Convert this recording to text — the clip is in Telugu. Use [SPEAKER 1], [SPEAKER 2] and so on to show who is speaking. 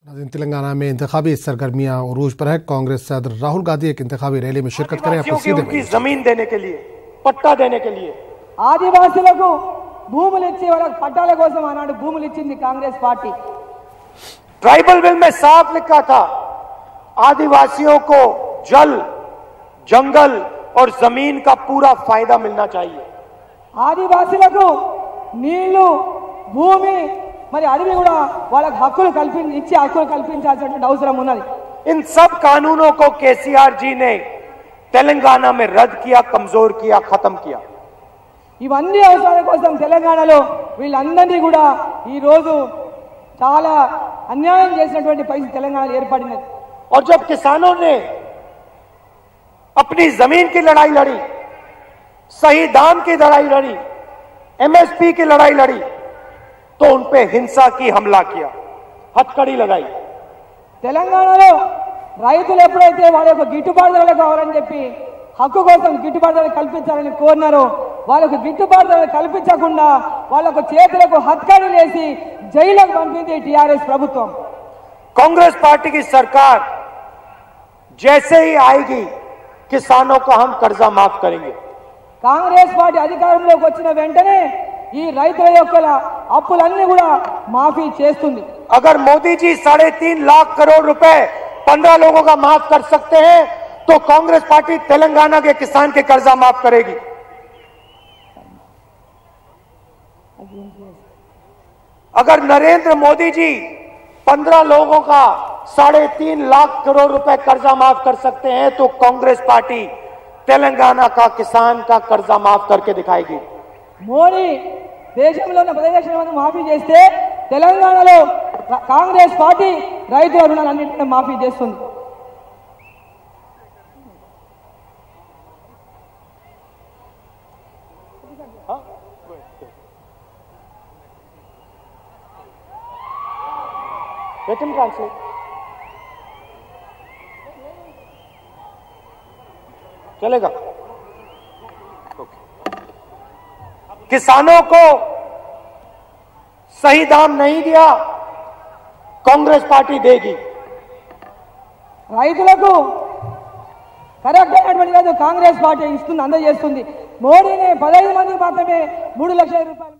[SPEAKER 1] तेलंगाना में इंतखाबी सरगर्मियां उरूज पर है। कांग्रेस सदर राहुल गांधी एक इंतखाबी रैली में शिरकत करें।
[SPEAKER 2] जमीन देने के लिए, पट्टा देने के लिए
[SPEAKER 3] ఆదివాసులకు భూములు ఇచ్చి వాళ్ళకి పట్టాల కోసం ఆనాడు భూములు ఇచ్చింది కాంగ్రెస్ పార్టీ।
[SPEAKER 2] ट्राइबल बिल में साफ लिखा था आदिवासियों को जल, जंगल और जमीन का पूरा फायदा मिलना चाहिए।
[SPEAKER 3] ఆదివాసులకు నీళ్లు, భూమి మరి అడవి కూడా వాళ్ళకి హక్కులు కల్పించాల్సినటువంటి అవసరం ఉన్నది।
[SPEAKER 2] इन सब कानूनों को केसीआर जी ने तेलंगाना में रद्द किया, कमजोर किया, खत्म किया।
[SPEAKER 3] ఇవన్నీ అవసరాల కోసం తెలంగాణలో వీళ్ళందరినీ కూడా ఈ రోజు చాలా అన్యాయం చేసినటువంటి పరిస్థితి తెలంగాణలో ఏర్పడినది।
[SPEAKER 2] और जब किसानों ने अपनी जमीन की लड़ाई लड़ी, सही दाम की लड़ाई लड़ी, एमएसपी की लड़ाई लड़ी, तो उन पे हिंसा की हमला किया, हथकड़ी लगाई।
[SPEAKER 3] తెలంగాణలో రైతులు ఎప్పుడైతే వాళ్ళ యొక్క గిట్టుబాటు ధర కావాలని చెప్పి హక్కు కోసం గిట్టుబాటు ధర కల్పించాలని కోరినారో వాళ్ళకు గిట్టుబాటు ధర కల్పించకుండా వాళ్ళకు చేతులకు హత్కడి వేసి జైలుకు పంపింది టీఆర్ఎస్ ప్రభుత్వం।
[SPEAKER 2] कांग्रेस पार्टी की सरकार जैसे ही आएगी किसानों को हम कर्जा माफ करेंगे।
[SPEAKER 3] కాంగ్రెస్ పార్టీ అధికారంలోకి వచ్చిన వెంటనే ఈ రైతుల యొక్క అప్పులన్నీ కూడా మాఫీ చేస్తుంది।
[SPEAKER 2] अगर मोदी जी 3.5 लाख करोड़ रुपए 15 लोगों का माफ कर सकते हैं तो कांग्रेस पार्टी तेलंगाना के किसान के कर्जा माफ करेगी। अगर नरेंद्र मोदी जी 15 लोगों का 3.5 लाख करोड़ रुपए कर्जा माफ कर सकते हैं तो कांग्रेस पार्टी तेलंगाना का किसान का कर्जा माफ करके दिखाएगी।
[SPEAKER 3] మోడీ దేశంలో ఉన్న 10 మంది మాఫీ చేస్తే తెలంగాణలో కాంగ్రెస్ పార్టీ రైతుల రుణాలన్నింటినీ మాఫీ చేస్తుంది।
[SPEAKER 2] Let him translate. चलेगा? किसानों को सही दाम नहीं दिया, कांग्रेस पार्टी देगी।
[SPEAKER 3] రైతులకు కరెక్ట్ అయినటువంటి కాంగ్రెస్ పార్టీ ఇస్తుంది, అందజేస్తుంది। మోడీని 15 మందికి మాత్రమే 3 లక్షల రూపాయలు